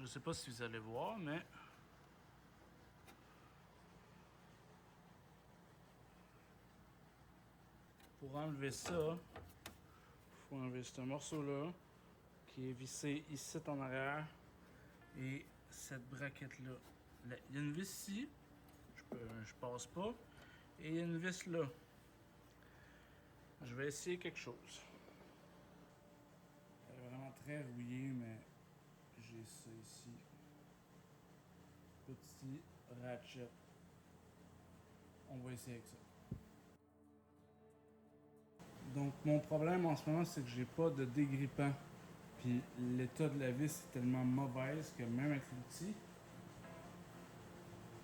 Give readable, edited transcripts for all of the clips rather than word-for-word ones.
sais pas si vous allez voir, mais pour enlever ça, il faut enlever ce morceau-là qui est vissé ici en arrière et cette braquette-là. Il y a une vis ici, je passe pas, et il y a une vis là. Je vais essayer quelque chose. Elle est vraiment très rouillée, mais j'ai ça ici. Petit ratchet. On va essayer avec ça. Donc mon problème en ce moment, c'est que j'ai pas de dégrippant. Puis l'état de la vis est tellement mauvaise que même avec l'outil,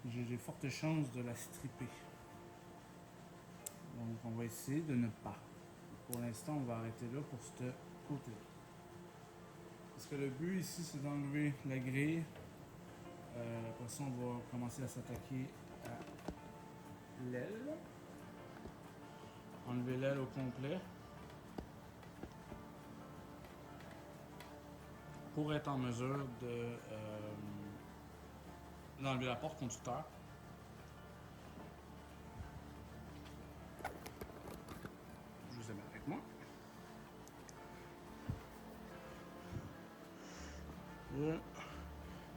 j'ai fortes chances de la stripper. Donc on va essayer de ne pas. Pour l'instant, on va arrêter là pour ce côté-là. Parce que le but ici, c'est d'enlever la grille. Après ça, on va commencer à s'attaquer à l'aile. Enlever l'aile au complet. Pour être en mesure d'enlever la porte conducteur. Je vous amène avec moi.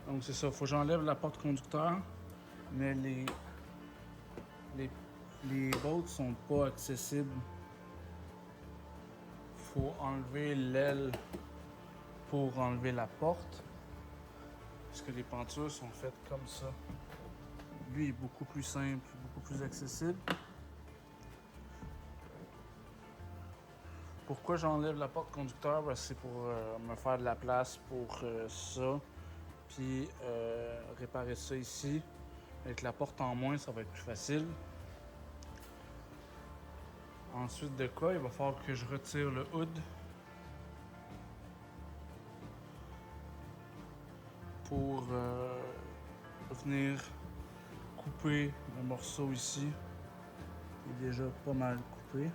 Donc c'est ça, il faut que j'enlève la porte conducteur, mais les bolts sont pas accessibles. Faut enlever l'aile pour enlever la porte, puisque les pentures sont faites comme ça. Lui est beaucoup plus simple, beaucoup plus accessible. Pourquoi j'enlève la porte conducteur? Ben, c'est pour me faire de la place pour ça. Puis réparer ça ici. Avec la porte en moins, ça va être plus facile. Ensuite de quoi, il va falloir que je retire le hood. Pour venir couper le morceau ici. Il est déjà pas mal coupé.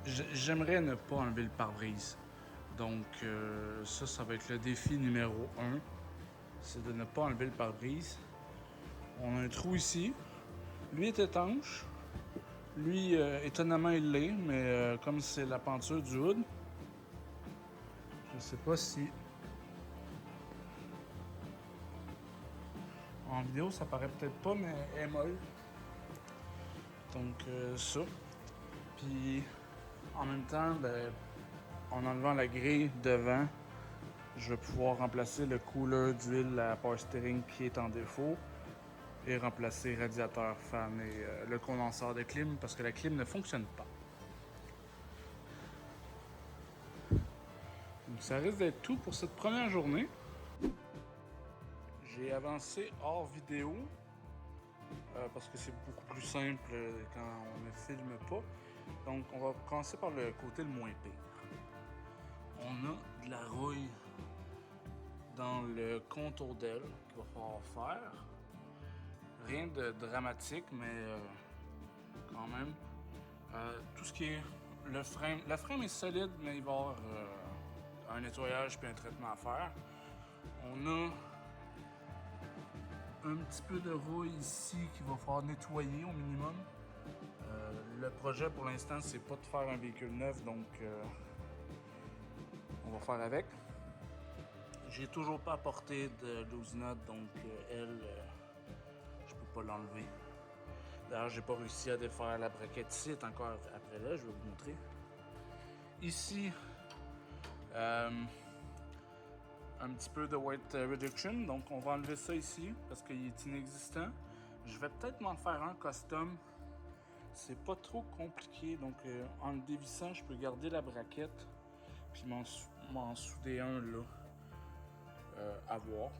J'aimerais ne pas enlever le pare-brise. Donc ça va être le défi numéro 1. C'est de ne pas enlever le pare-brise. On a un trou ici. Lui est étanche. Lui, étonnamment, il l'est, mais comme c'est la peinture du hood, je sais pas si... En vidéo, ça paraît peut-être pas, mais elle est molle. Donc ça. Puis en même temps, ben, en enlevant la grille devant, je vais pouvoir remplacer le cooler d'huile à power steering qui est en défaut et remplacer radiateur, fan et le condenseur de clim parce que la clim ne fonctionne pas. Donc ça risque d'être tout pour cette première journée. J'ai avancé hors vidéo parce que c'est beaucoup plus simple quand on ne filme pas. Donc on va commencer par le côté le moins pire. On a de la rouille dans le contour d'aile qu'il va falloir faire. Rien de dramatique, mais quand même. Tout ce qui est le frame. La frame est solide, mais il va y avoir un nettoyage puis un traitement à faire. On a un petit peu de rouille ici qu'il va falloir nettoyer au minimum. Le projet pour l'instant, c'est pas de faire un véhicule neuf, donc on va faire avec. J'ai toujours pas apporté de loose nut, donc elle, je peux pas l'enlever. D'ailleurs, j'ai pas réussi à défaire la braquette ici, elle est encore après là, je vais vous montrer. Ici, un petit peu de weight reduction, donc on va enlever ça ici parce qu'il est inexistant. Je vais peut-être m'en faire un custom. C'est pas trop compliqué, donc en le dévissant, je peux garder la braquette puis m'en souder un là à voir.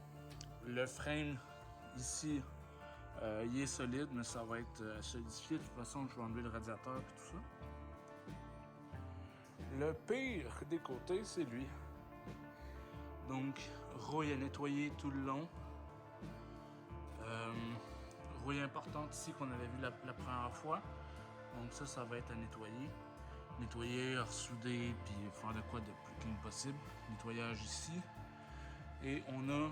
Le frame ici, il est solide, mais ça va être solidifié. De toute façon, je vais enlever le radiateur et tout ça. Le pire des côtés, c'est lui. Donc, rouille à nettoyer tout le long. Rouille importante ici qu'on avait vu la première fois. Donc ça va être à nettoyer. Nettoyer, ressouder, puis faire de quoi de plus clean possible. Nettoyage ici. Et on a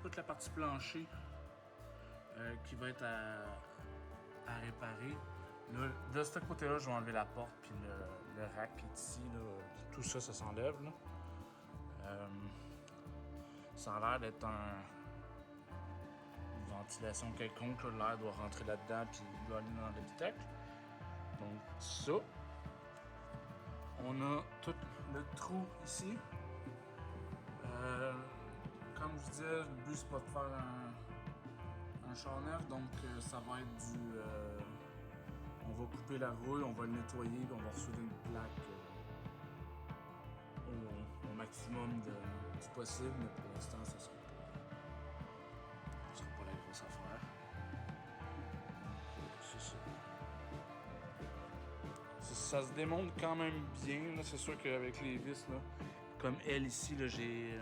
toute la partie plancher qui va être à réparer. Là, de ce côté-là, je vais enlever la porte, puis le rack qui est ici, là, tout ça, ça s'enlève. Ça a l'air d'être une ventilation quelconque. L'air doit rentrer là-dedans, puis il doit aller dans l'habitacle. Donc ça. On a tout le trou ici. Comme je disais, le but c'est pas de faire un char neuf, donc ça va être du... on va couper la rouille, on va le nettoyer, puis on va ressouder une plaque au maximum du possible, mais pour l'instant, ça sera pas la grosse affaire. C'est ça. Ça se démonte quand même bien. C'est sûr qu'avec les vis, là, comme elle ici, là, j'ai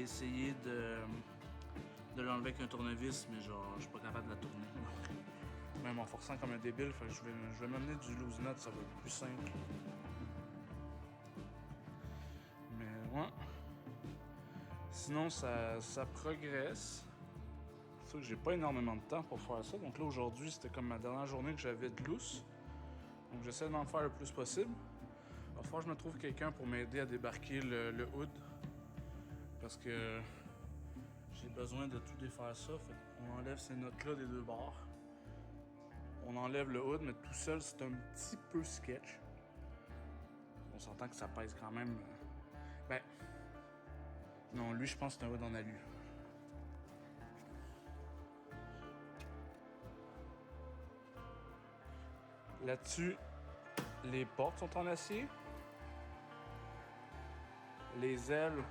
essayé de l'enlever avec un tournevis, mais genre, je suis pas capable de la tourner. Même en forçant comme un débile, fait que je vais m'amener du loose nut, ça va être plus simple. Mais ouais. Sinon, ça progresse. C'est sûr que j'ai pas énormément de temps pour faire ça. Donc là, aujourd'hui, c'était comme ma dernière journée que j'avais de lousse. Donc j'essaie d'en faire le plus possible. Il va falloir que je me trouve quelqu'un pour m'aider à débarquer le hood. Parce que j'ai besoin de tout défaire ça. Fait qu'on enlève ces notes-là des deux bords. On enlève le hood, mais tout seul, c'est un petit peu sketch. On s'entend que ça pèse quand même. Ben. Non, lui, je pense que c'est un hood en alu. Là-dessus, les portes sont en acier. Les ailes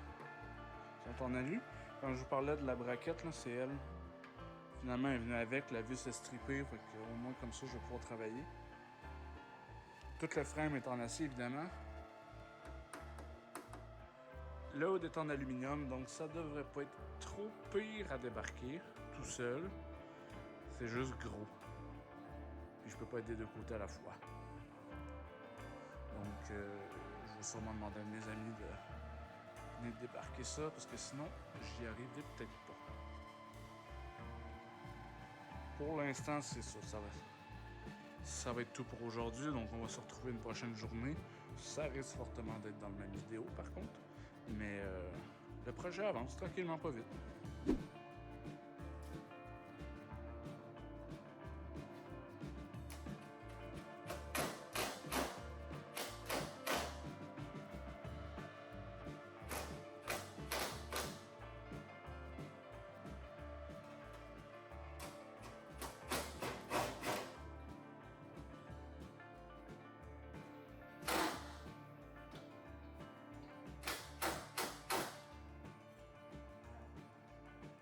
sont en alu. Quand je vous parlais de la braquette, là, c'est elle. Finalement, elle est venue avec, la vis est strippée, fait qu'au moins comme ça, je vais pouvoir travailler. Tout le frame est en acier, évidemment. Le hood est en aluminium, donc ça devrait pas être trop pire à débarquer tout seul. C'est juste gros. Puis je peux pas être des deux côtés à la fois. Donc, je vais sûrement demander à mes amis de venir débarquer ça, parce que sinon, j'y arriverai peut-être pas. Pour l'instant, c'est ça. Ça va être tout pour aujourd'hui, donc on va se retrouver une prochaine journée. Ça risque fortement d'être dans la même vidéo, par contre. Mais le projet avance tranquillement, pas vite.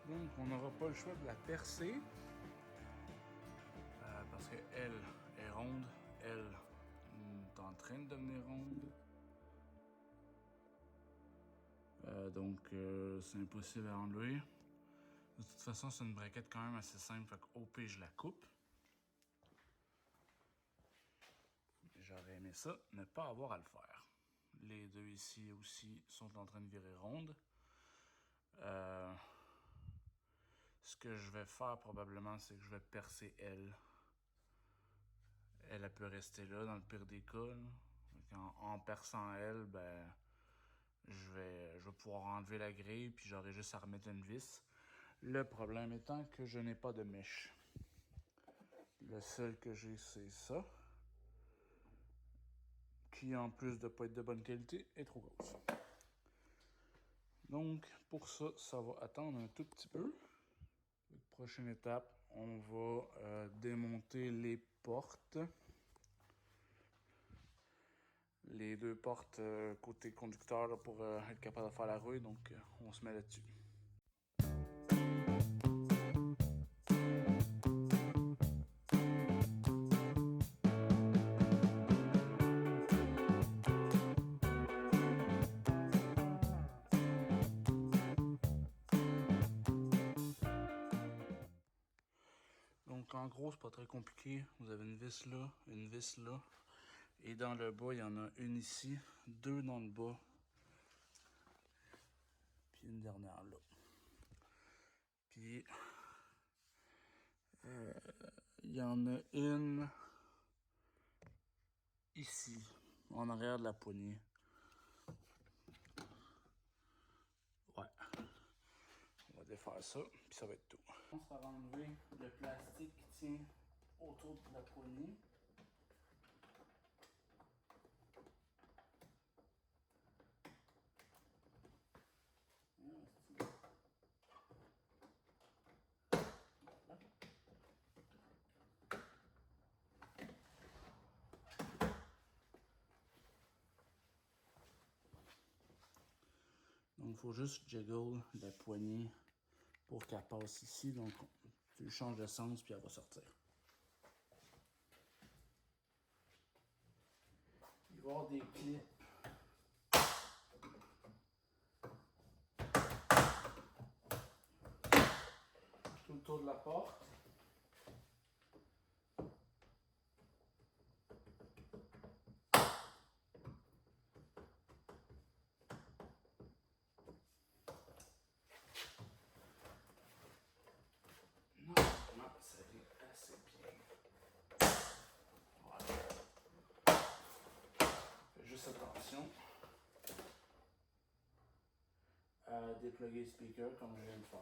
Donc, on n'aura pas le choix de la percer. Parce qu'elle est ronde. Elle est en train de devenir ronde. Donc, c'est impossible à enlever. De toute façon, c'est une braquette quand même assez simple. Fait qu'au pire, je la coupe. J'aurais aimé ça, ne pas avoir à le faire. Les deux ici aussi sont en train de virer ronde. Ce que je vais faire probablement, c'est que je vais percer elle. Elle peut rester là dans le pire des cas. En perçant elle, ben, je vais pouvoir enlever la grille, puis j'aurai juste à remettre une vis. Le problème étant que je n'ai pas de mèche. Le seul que j'ai, c'est ça. Qui, en plus de ne pas être de bonne qualité, est trop grosse. Donc, pour ça, ça va attendre un tout petit peu. Prochaine étape, on va démonter les portes. Les deux portes côté conducteur là, pour être capable de faire la rouille, donc on se met là-dessus. Donc en gros, c'est pas très compliqué. Vous avez une vis là, une vis là. Et dans le bas, il y en a une ici, deux dans le bas. puis une dernière là. Puis il y en a une ici, en arrière de la poignée. Ouais. On va défaire ça, puis ça va être tout. On va enlever le plastique qui tient autour de la poignée. Donc, il faut juste jiggle la poignée pour qu'elle passe ici. Donc, tu lui changes de sens, puis elle va sortir. Il va y avoir des clips. Tout le tour de la porte. Normalement, ça vient assez bien. Voilà. Fais juste attention à dépluguer le speaker comme je viens de faire.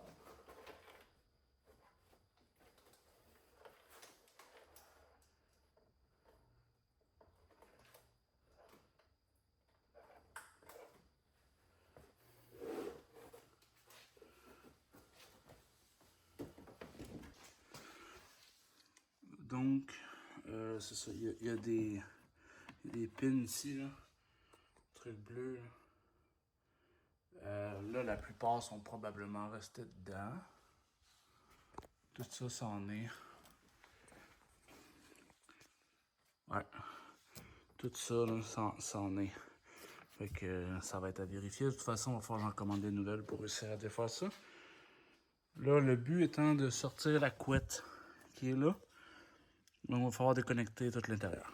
Donc, c'est ça, il y a des pins ici, là. Truc bleu, là. Là, la plupart sont probablement restés dedans. Tout ça, c'en est. Ouais. Tout ça, là, c'en est. Fait que ça va être à vérifier. De toute façon, il va falloir en commander une nouvelle pour réussir à défaire ça. Là, le but étant de sortir la couette qui est là. Donc, il va falloir déconnecter tout l'intérieur.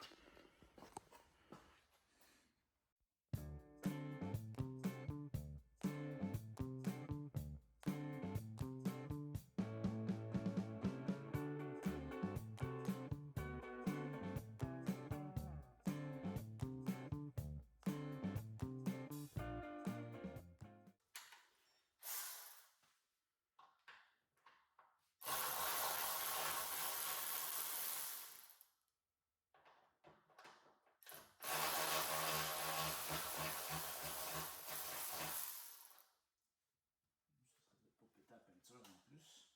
Pour péter la peinture en plus.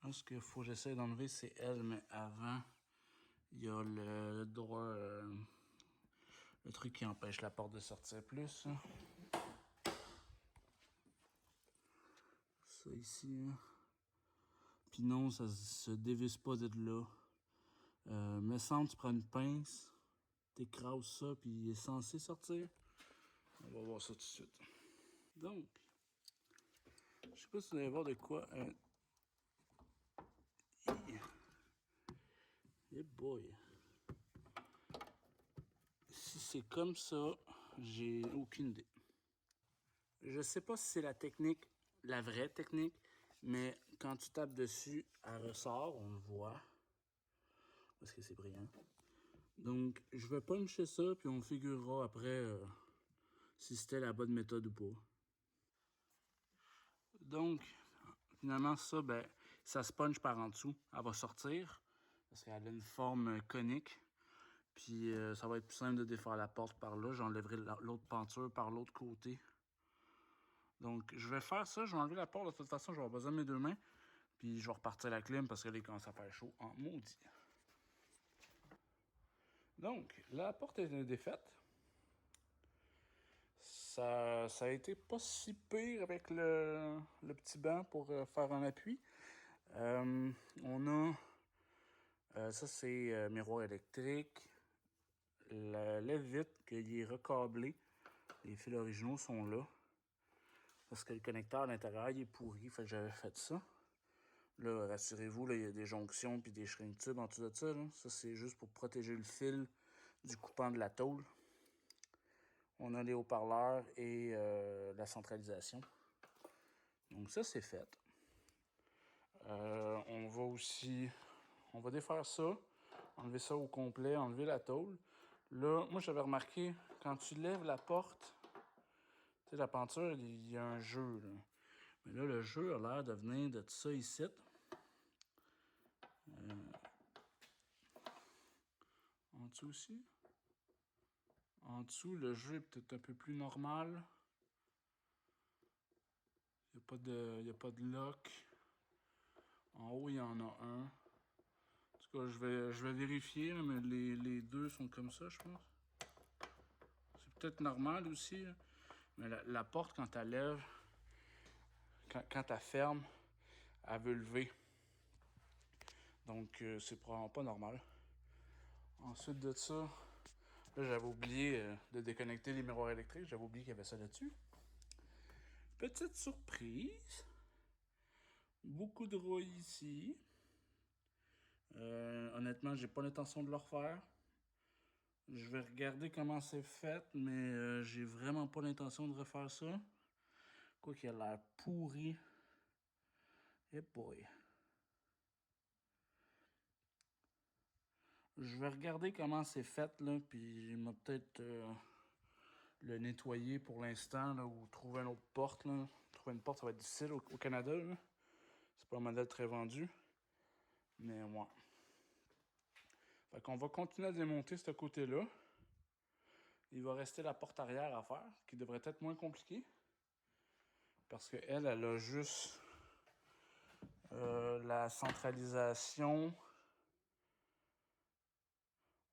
Là, ce qu'il faut que j'essaie d'enlever, c'est elle, mais avant, il y a le droit, le truc qui empêche la porte de sortir plus. Hein. Ça ici. Hein. Puis non, ça se dévisse pas d'être là. Me semble, tu prends une pince, t'écrases ça, puis il est censé sortir. On va voir ça tout de suite. Donc, je sais pas si vous allez voir de quoi. Yeah boy. Si c'est comme ça, j'ai aucune idée. Je sais pas si c'est la technique, la vraie technique, mais quand tu tapes dessus, elle ressort, on le voit. Parce que c'est brillant. Donc, je vais puncher ça, puis on figurera après si c'était la bonne méthode ou pas. Donc, finalement, ça, ben, ça se punch par en dessous. Elle va sortir, parce qu'elle a une forme conique. Puis, ça va être plus simple de défaire la porte par là. J'enlèverai l'autre peinture par l'autre côté. Donc, je vais faire ça. Je vais enlever la porte. De toute façon, je vais avoir besoin de mes deux mains. Puis, je vais repartir la clim parce que là, il commence à faire chaud en maudit. Donc, la porte est défaite. Ça a été pas si pire avec le petit banc pour faire un appui. On a, ça c'est miroir électrique, la lève-vitre qu'il est recablé, les fils originaux sont là. Parce que le connecteur à l'intérieur il est pourri, fait que j'avais fait ça. Là, rassurez-vous, il y a des jonctions puis des shrink tubes en dessous de ça. Là. Ça, c'est juste pour protéger le fil du coupant de la tôle. On a les haut-parleurs et la centralisation. Donc ça, c'est fait. On va défaire ça, enlever ça au complet, enlever la tôle. Là, moi, j'avais remarqué, quand tu lèves la porte, tu sais, la peinture, il y a un jeu, là. Mais là, le jeu a l'air de venir de ça ici. En dessous aussi. En dessous, le jeu est peut-être un peu plus normal. Il n'y a pas de lock. En haut, il y en a un. En tout cas, je vais vérifier, mais les deux sont comme ça, je pense. C'est peut-être normal aussi. Là. Mais la porte, quand elle lève, quand elle ferme, elle veut lever. Donc, c'est probablement pas normal. Ensuite de ça, là, j'avais oublié de déconnecter les miroirs électriques. J'avais oublié qu'il y avait ça là-dessus. Petite surprise. Beaucoup de rouille ici. Honnêtement, j'ai pas l'intention de le refaire. Je vais regarder comment c'est fait, mais j'ai vraiment pas l'intention de refaire ça. Quoi qu'il a l'air pourri. Eh boy. Je vais regarder comment c'est fait, là, puis je vais peut-être le nettoyer pour l'instant, là, ou trouver une autre porte, là. Trouver une porte, ça va être difficile au Canada, là. C'est pas un modèle très vendu. Mais ouais. Fait qu'on va continuer à démonter ce côté-là. Il va rester la porte arrière à faire, qui devrait être moins compliquée. Parce qu'elle, elle a juste la centralisation.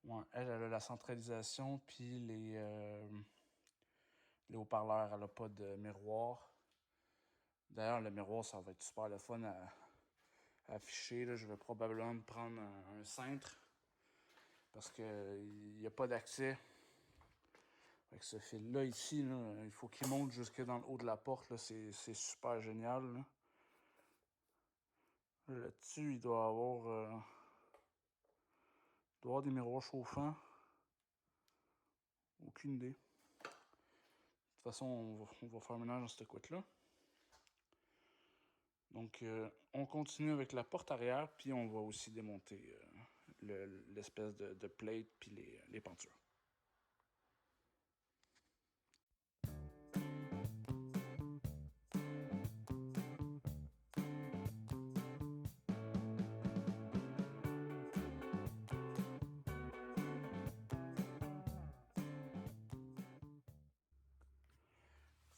Ouais, elle a la centralisation, puis les haut-parleurs, elle n'a pas de miroir. D'ailleurs, le miroir, ça va être super le fun à afficher. Là. Je vais probablement me prendre un cintre parce qu'il n'y a pas d'accès. Avec ce fil-là ici, là, il faut qu'il monte jusque dans le haut de la porte. Là. C'est super génial. Là. Là-dessus, il doit avoir des miroirs chauffants. Aucune idée. De toute façon, on va faire ménage dans cette couette-là. Donc, on continue avec la porte arrière, puis on va aussi démonter l'espèce de plate puis les pentures.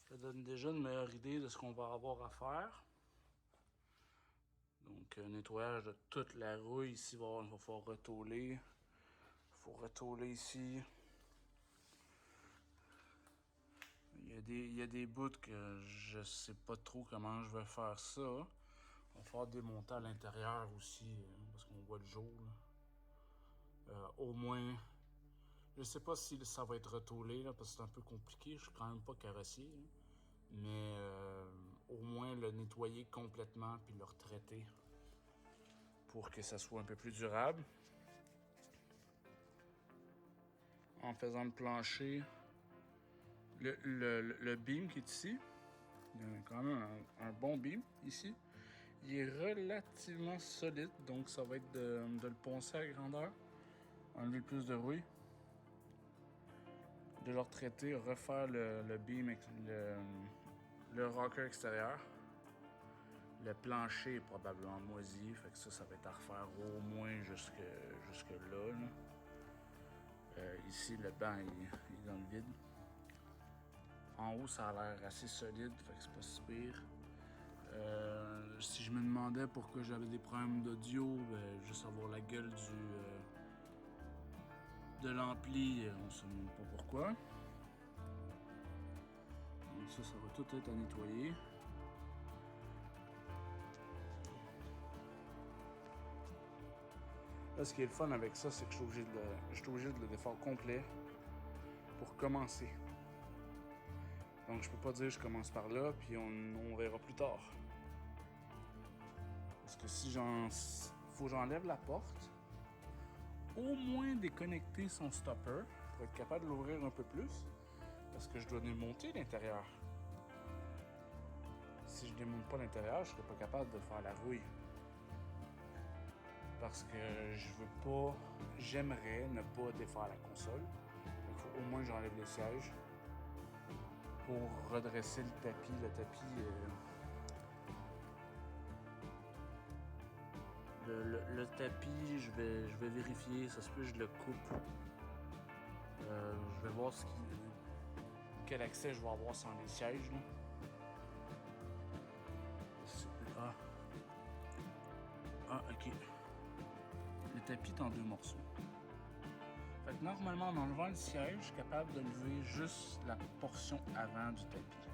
Ça donne déjà une meilleure idée de ce qu'on va avoir à faire. Donc, nettoyage de toute la rouille. Ici, il va falloir retôler. Il faut retôler ici. Il y a des bouts que je sais pas trop comment je vais faire ça. On va falloir démonter à l'intérieur aussi, parce qu'on voit le jour. Au moins, je sais pas si ça va être retôlé, là, parce que c'est un peu compliqué. Je suis quand même pas carrossier. Là. Mais au moins le nettoyer complètement puis le retraiter pour que ça soit un peu plus durable. En faisant le plancher, le beam qui est ici, il y a quand même un bon beam ici. Il est relativement solide, donc ça va être de le poncer à grandeur, enlever le plus de rouille, de le retraiter, refaire le beam avec le rocker extérieur. Le plancher est probablement moisi, fait que ça va être à refaire au moins jusque là. Ici, le banc il est dans le vide. En haut, ça a l'air assez solide, fait que c'est pas si pire. Si je me demandais pourquoi j'avais des problèmes d'audio, juste avoir la gueule de l'ampli, on ne sait même pas pourquoi. Donc ça va tout être à nettoyer. Là, ce qui est le fun avec ça, c'est que je suis obligé de le défaire complet pour commencer. Donc je peux pas dire je commence par là, puis on verra plus tard. Parce que si faut que j'enlève la porte, au moins déconnecter son stopper pour être capable de l'ouvrir un peu plus, parce que je dois démonter l'intérieur. Si je démonte pas l'intérieur, je serai pas capable de faire la rouille. Parce que j'aimerais ne pas défaire la console. Il faut au moins que j'enlève les sièges pour redresser le tapis. Le tapis, je vais vérifier, ça se peut que je le coupe. Je vais voir quel accès je vais avoir sans les sièges. Là. Ok. Le tapis est en 2 morceaux. Fait que normalement, en enlevant le siège, je suis capable de lever juste la portion avant du tapis.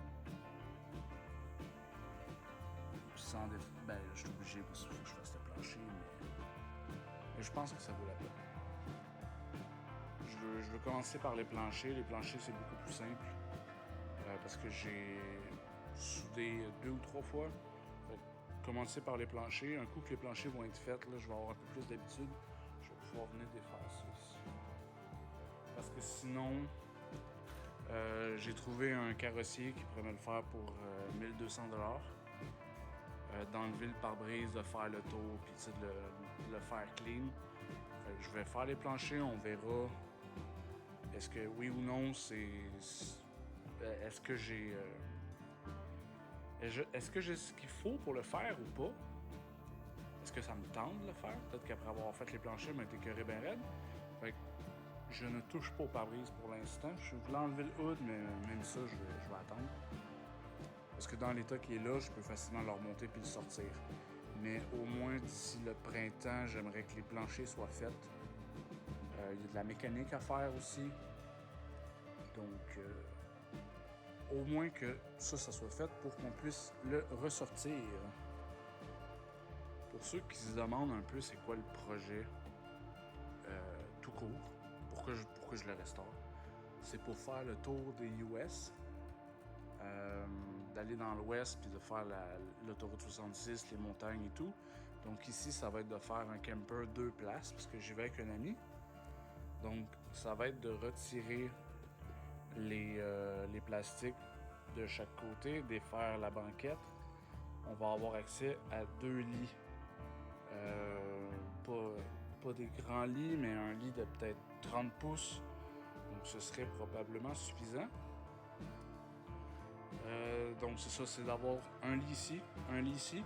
Puis sans ben, je suis obligé parce qu'il faut que je fasse le plancher, mais je pense que ça vaut la peine. Je veux commencer par les planchers. Les planchers, c'est beaucoup plus simple parce que j'ai soudé 2 ou 3 fois. Fait que commencer par les planchers. Un coup que les planchers vont être faits, là, je vais avoir un peu plus d'habitude. Je vais pouvoir venir défaire ça ici. Parce que sinon, j'ai trouvé un carrossier qui pourrait me le faire pour 1200 $. D'enlever le pare-brise, de faire le tour, puis de le faire clean. Fait que je vais faire les planchers, on verra. Est-ce que oui ou non, est-ce que j'ai ce qu'il faut pour le faire ou pas? Est-ce que ça me tente de le faire? Peut-être qu'après avoir fait les planchers, je m'étais écœuré bien raide. Fait que je ne touche pas au pare-brise pour l'instant. Je voulais enlever le hood, mais même ça, je vais attendre. Parce que dans l'état qui est là, je peux facilement le remonter puis le sortir. Mais au moins d'ici le printemps, j'aimerais que les planchers soient faits. Il y a de la mécanique à faire aussi. Donc, au moins que ça soit fait pour qu'on puisse le ressortir. Pour ceux qui se demandent un peu c'est quoi le projet tout court, pourquoi je le restaure, c'est pour faire le tour des US, d'aller dans l'ouest puis de faire l'autoroute 66, les montagnes et tout. Donc ici, ça va être de faire un camper 2 places parce que j'y vais avec un ami. Donc ça va être de retirer les plastiques de chaque côté, défaire la banquette. On va avoir accès à 2 lits. Pas des grands lits, mais un lit de peut-être 30 pouces. Donc ce serait probablement suffisant. Donc c'est ça, c'est d'avoir un lit ici.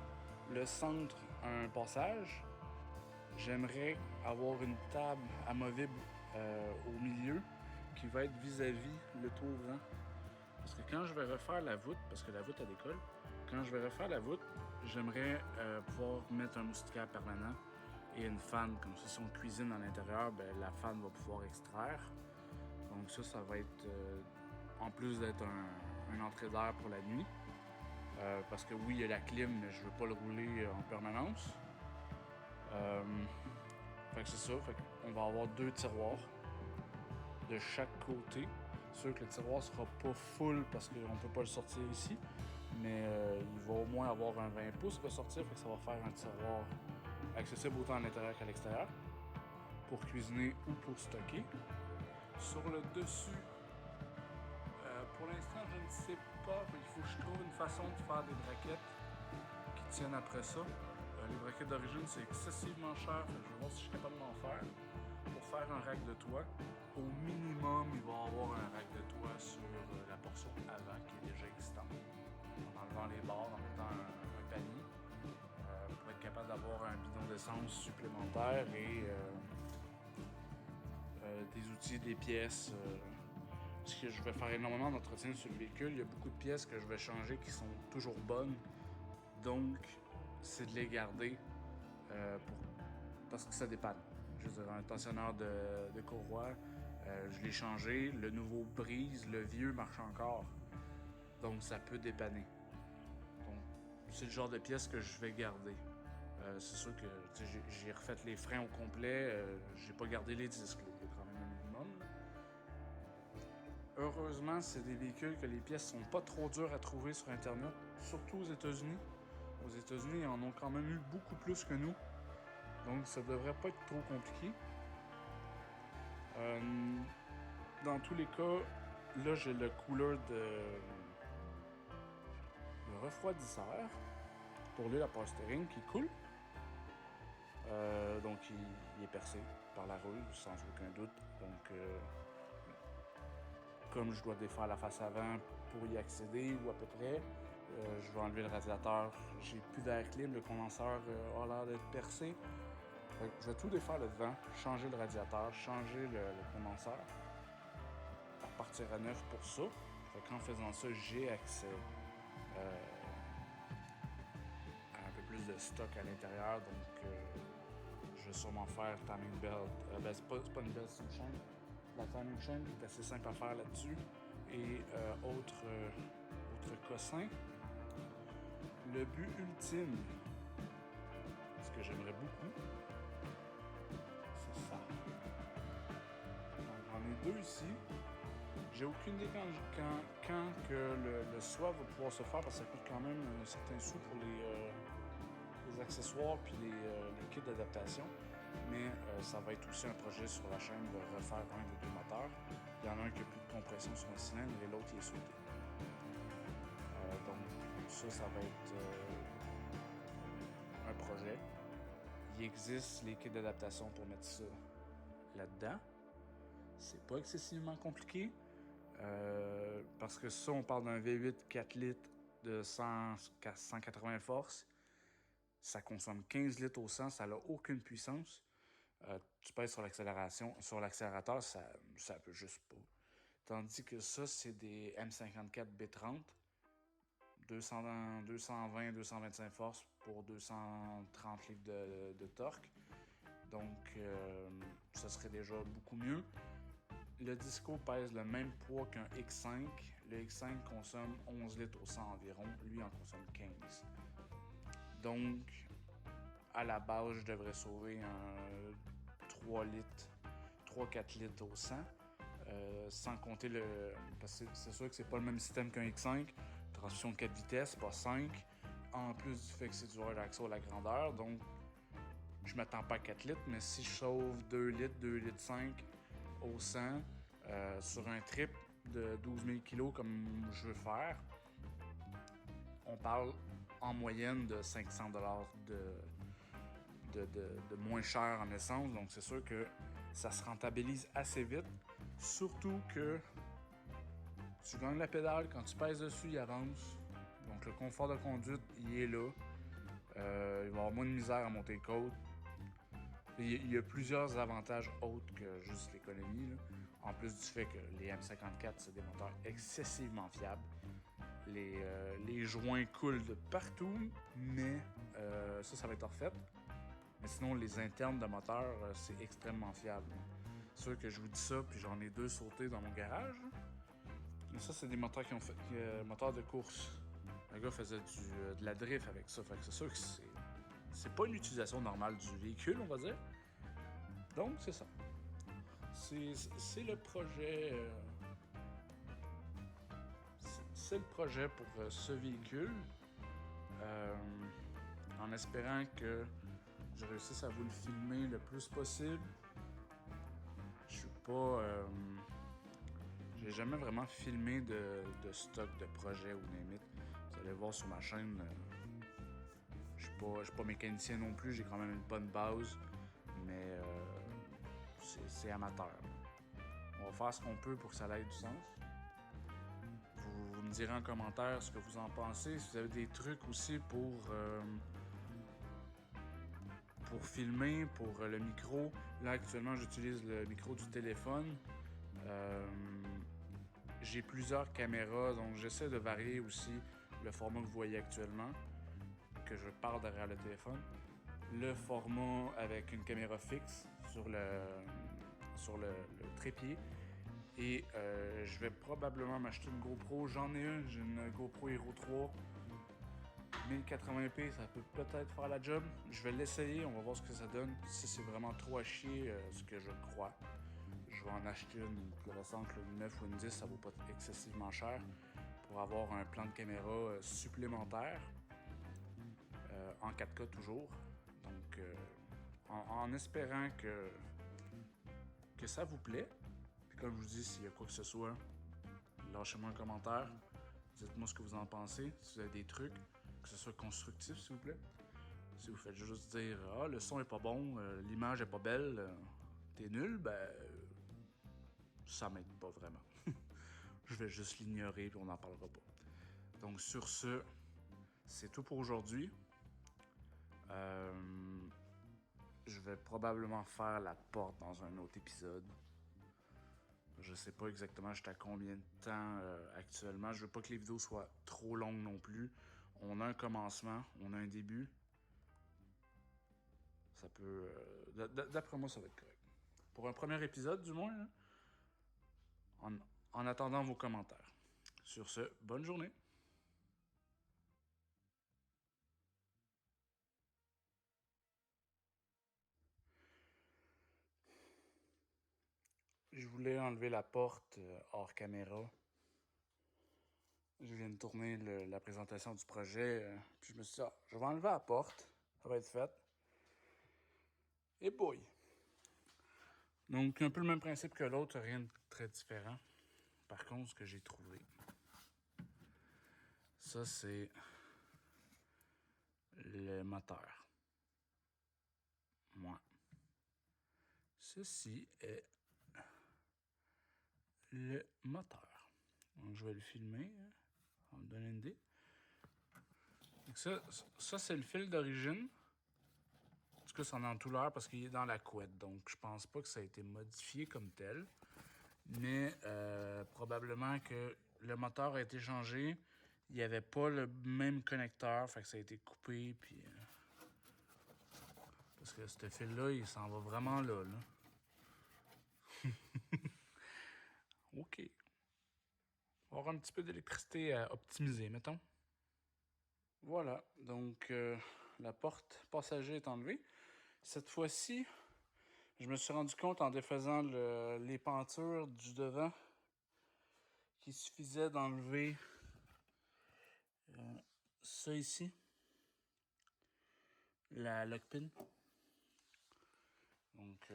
Le centre, un passage. J'aimerais avoir une table amovible au milieu qui va être vis-à-vis le tour ouvrant. Parce que quand je vais refaire la voûte, parce que la voûte elle décolle, quand je vais refaire la voûte, j'aimerais pouvoir mettre un moustiquaire permanent et une fan. Comme ça, si on cuisine à l'intérieur, ben, la fan va pouvoir extraire. Donc ça va être, en plus d'être un entrée d'air pour la nuit. Parce que oui, il y a la clim, mais je veux pas le rouler en permanence. Fait que c'est ça, fait qu'on va avoir 2 tiroirs de chaque côté. C'est sûr que le tiroir sera pas full parce qu'on peut pas le sortir ici, mais il va au moins avoir un 20 pouces qui va sortir, fait que ça va faire un tiroir accessible autant à l'intérieur qu'à l'extérieur pour cuisiner ou pour stocker. Sur le dessus, pour l'instant, je ne sais pas, il faut que je trouve une façon de faire des braquettes qui tiennent après ça. Les braquettes d'origine, c'est excessivement cher. Je vais voir si je suis capable d'en faire. Pour faire un rack de toit, au minimum, il va y avoir un rack de toit sur la portion avant qui est déjà existante. En enlevant les barres, en mettant un panier, pour être capable d'avoir un bidon d'essence supplémentaire et des outils, des pièces. Parce que je vais faire énormément d'entretien sur le véhicule. Il y a beaucoup de pièces que je vais changer qui sont toujours bonnes. Donc, c'est de les garder parce que ça dépanne. Je veux dire, un tensionneur de courroie, je l'ai changé. Le nouveau brise, le vieux marche encore. Donc ça peut dépanner. Donc c'est le genre de pièce que je vais garder. C'est sûr que j'ai refait les freins au complet, j'ai pas gardé les disques, là. Il y a quand même un minimum. Heureusement, c'est des véhicules que les pièces sont pas trop dures à trouver sur Internet, surtout aux États-Unis. Aux États-Unis, ils en ont quand même eu beaucoup plus que nous, donc ça devrait pas être trop compliqué. Dans tous les cas, là j'ai le cooler de refroidisseur pour l'huile à power steering qui coule. Donc il est percé par la rouille sans aucun doute. Donc comme je dois défaire la face avant pour y accéder ou à peu près, je vais enlever le radiateur. J'ai plus d'air clim, le condenseur a l'air d'être percé. Donc, je vais tout défaire le devant, changer le radiateur, changer le condenseur, repartir à neuf pour ça. En faisant ça, j'ai accès à un peu plus de stock à l'intérieur. Donc je vais sûrement faire timing belt. C'est pas une belt, c'est une chaîne. La timing chain est assez simple à faire là-dessus. Et autre cossin, le but ultime, ce que j'aimerais beaucoup, c'est ça. Donc, j'en ai deux ici. J'ai aucune idée quand que le swap va pouvoir se faire parce que ça coûte quand même un certain sou pour les accessoires puis les kits d'adaptation. Mais ça va être aussi un projet sur la chaîne de refaire un des deux moteurs. Il y en a un qui a plus de compression sur un cylindre et l'autre il est sauté. Donc ça va être un projet. Il existe les kits d'adaptation pour mettre ça là-dedans. C'est pas excessivement compliqué. Parce que ça, on parle d'un V8 4 litres de 180 forces. Ça consomme 15 litres au 100, ça n'a aucune puissance. Tu pèses sur l'accélérateur, ça peut juste pas. Tandis que ça, c'est des M54 B30, 220-225 forces pour 230 livres de torque. Donc, ça serait déjà beaucoup mieux. Le Disco pèse le même poids qu'un X5. Le X5 consomme 11 litres au 100 environ. Lui en consomme 15. Donc, à la base, je devrais sauver un 3-4 litres au 100. Sans compter parce que c'est sûr que c'est pas le même système qu'un X5. Transmission de 4 vitesses, pas 5. En plus du fait que c'est du roller axle à la grandeur. Donc, je m'attends pas à 4 litres, mais si je sauve 2 litres, 2 litres 5 au 100 sur un trip de 12 000 kg comme je veux faire, on parle en moyenne de 500 $, de moins cher en essence. Donc c'est sûr que ça se rentabilise assez vite. Surtout que tu gagnes la pédale, quand tu pèses dessus, il avance. Donc le confort de conduite, il est là. Il va y avoir moins de misère à monter les côtes. Il y a plusieurs avantages autres que juste l'économie, là. En plus du fait que les M54, c'est des moteurs excessivement fiables. Les joints coulent de partout, mais ça va être refait. Mais sinon, les internes de moteur, c'est extrêmement fiable. C'est sûr que je vous dis ça, puis j'en ai 2 sautés dans mon garage. Mais ça, c'est des moteurs qui ont fait moteurs de course. Le gars faisait de la drift avec ça. Fait que c'est sûr que c'est pas une utilisation normale du véhicule, on va dire. Donc, c'est ça. C'est le projet. C'est le projet pour ce véhicule. En espérant que je réussisse à vous le filmer le plus possible. Je suis pas. J'ai jamais vraiment filmé de stock de projet ou limite. Vous allez voir sur ma chaîne. Je suis pas mécanicien non plus, j'ai quand même une bonne base, mais c'est amateur. On va faire ce qu'on peut pour que ça ait du sens. Vous me direz en commentaire ce que vous en pensez. Si vous avez des trucs aussi pour filmer, pour le micro. Là, actuellement, j'utilise le micro du téléphone. J'ai plusieurs caméras, donc j'essaie de varier aussi le format que vous voyez actuellement, que je parle derrière le téléphone. Le format avec une caméra fixe sur le trépied Et je vais probablement m'acheter une GoPro. J'en ai une, j'ai une GoPro Hero 3. 1080p, ça peut peut-être faire la job. Je vais l'essayer, on va voir ce que ça donne. Si c'est vraiment trop à chier, ce que je crois, je vais en acheter une plus récente, une 9 ou une 10, ça vaut pas excessivement cher, pour avoir un plan de caméra supplémentaire, en 4K toujours. Donc, en espérant que ça vous plaît. Puis comme je vous dis, s'il y a quoi que ce soit, lâchez-moi un commentaire. Dites-moi ce que vous en pensez, si vous avez des trucs, que ce soit constructif, s'il vous plaît. Si vous faites juste dire « Ah, le son est pas bon, l'image est pas belle, t'es nul », ben ça m'aide pas vraiment. Je vais juste l'ignorer et on n'en parlera pas. Donc sur ce, c'est tout pour aujourd'hui. Je vais probablement faire la porte dans un autre épisode. Je sais pas exactement j'étais à combien de temps actuellement. Je veux pas que les vidéos soient trop longues non plus. On a un commencement, on a un début. Ça peut... d'après moi, ça va être correct. Pour un premier épisode, du moins. Hein, en attendant vos commentaires. Sur ce, bonne journée. Je voulais enlever la porte hors caméra. Je viens de tourner la présentation du projet. Puis je me suis dit, je vais enlever la porte. Ça va être fait. Et boy! Donc, un peu le même principe que l'autre, rien de très différent. Par contre, ce que j'ai trouvé, ça, c'est le moteur. Moi. Ceci est le moteur. Donc, je vais le filmer. On me donne une idée. Donc ça c'est le fil d'origine. En tout cas, ça en a tout l'air parce qu'il est dans la couette. Donc, je pense pas que ça a été modifié comme tel. Mais probablement que le moteur a été changé. Il n'y avait pas le même connecteur. Fait que ça a été coupé. Puis, parce que ce fil-là, il s'en va vraiment là. OK. On va avoir un petit peu d'électricité à optimiser, mettons. Voilà. Donc, la porte passager est enlevée. Cette fois-ci, je me suis rendu compte en défaisant les pentures du devant qu'il suffisait d'enlever ça ici, la lock pin. Donc,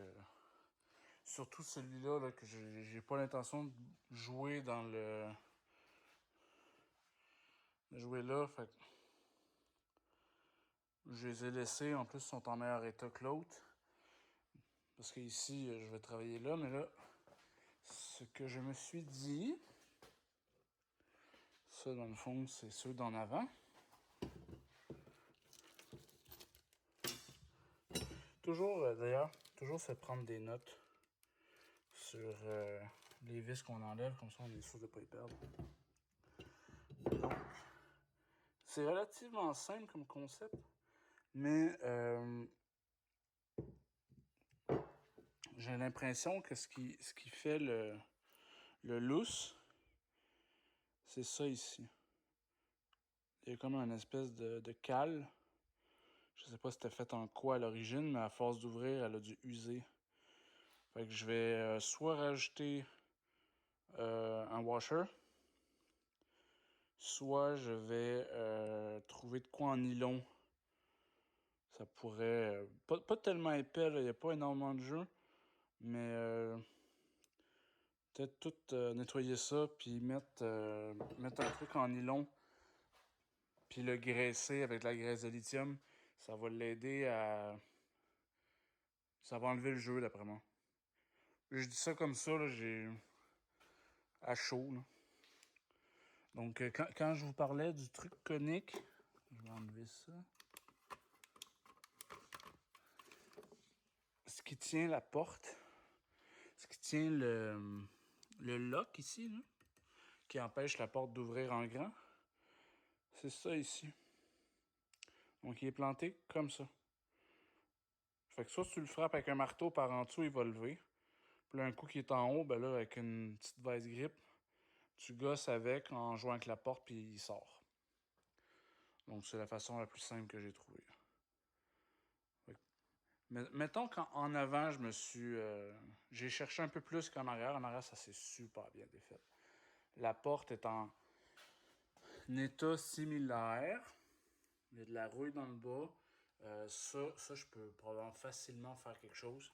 surtout celui-là là, que j'ai pas l'intention de jouer dans le... de jouer là, fait que je les ai laissés. En plus, ils sont en meilleur état que l'autre. Parce que ici, je vais travailler là, mais là, ce que je me suis dit, ça dans le fond, c'est ceux d'en avant. Toujours, d'ailleurs, toujours se prendre des notes sur les vis qu'on enlève, comme ça on est sûr de ne pas y perdre. Donc, c'est relativement simple comme concept, mais j'ai l'impression que ce qui fait le lousse, c'est ça ici. Il y a comme une espèce de cale. Je sais pas si c'était fait en quoi à l'origine, mais à force d'ouvrir, elle a dû user. Fait que je vais soit rajouter un washer, soit je vais trouver de quoi en nylon. Ça pourrait... pas tellement épais, il n'y a pas énormément de jeu, mais peut-être tout nettoyer ça, puis mettre un truc en nylon, puis le graisser avec la graisse de lithium. Ça va l'aider à... Ça va enlever le jeu, d'après moi. Je dis ça comme ça, là, j'ai... à chaud, là. Donc, quand je vous parlais du truc conique, je vais enlever ça. Ce qui tient la porte, ce qui tient le lock ici, là, qui empêche la porte d'ouvrir en grand, c'est ça ici. Donc, il est planté comme ça. Fait que soit tu le frappes avec un marteau par en dessous, il va lever. Puis là, un coup qui est en haut, ben là, avec une petite vice grip, tu gosses avec en jouant avec la porte, puis il sort. Donc, c'est la façon la plus simple que j'ai trouvée. Mettons qu'en avant, je me suis. J'ai cherché un peu plus qu'en arrière. En arrière, ça s'est super bien défait. La porte est en état similaire. Il y a de la rouille dans le bas. Ça, je peux probablement facilement faire quelque chose.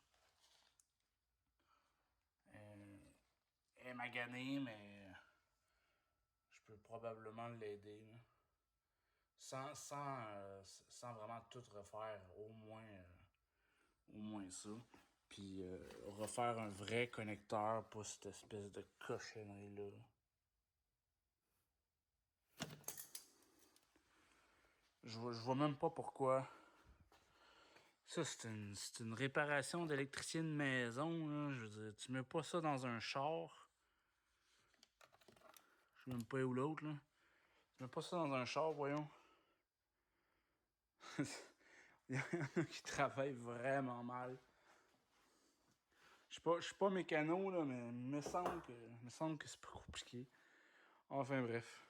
Elle est maganée, mais je peux probablement l'aider. Sans vraiment tout refaire, au moins ça. Puis refaire un vrai connecteur, pas cette espèce de cochonnerie-là. Je vois même pas pourquoi. Ça, c'est une réparation d'électricien de maison. Là. Je veux dire, tu mets pas ça dans un char. Je sais même pas où l'autre. Là. Tu mets pas ça dans un char, voyons. Il y en a qui travaillent vraiment mal. Je suis pas mécano, là, mais il me semble que c'est pas compliqué. Enfin bref.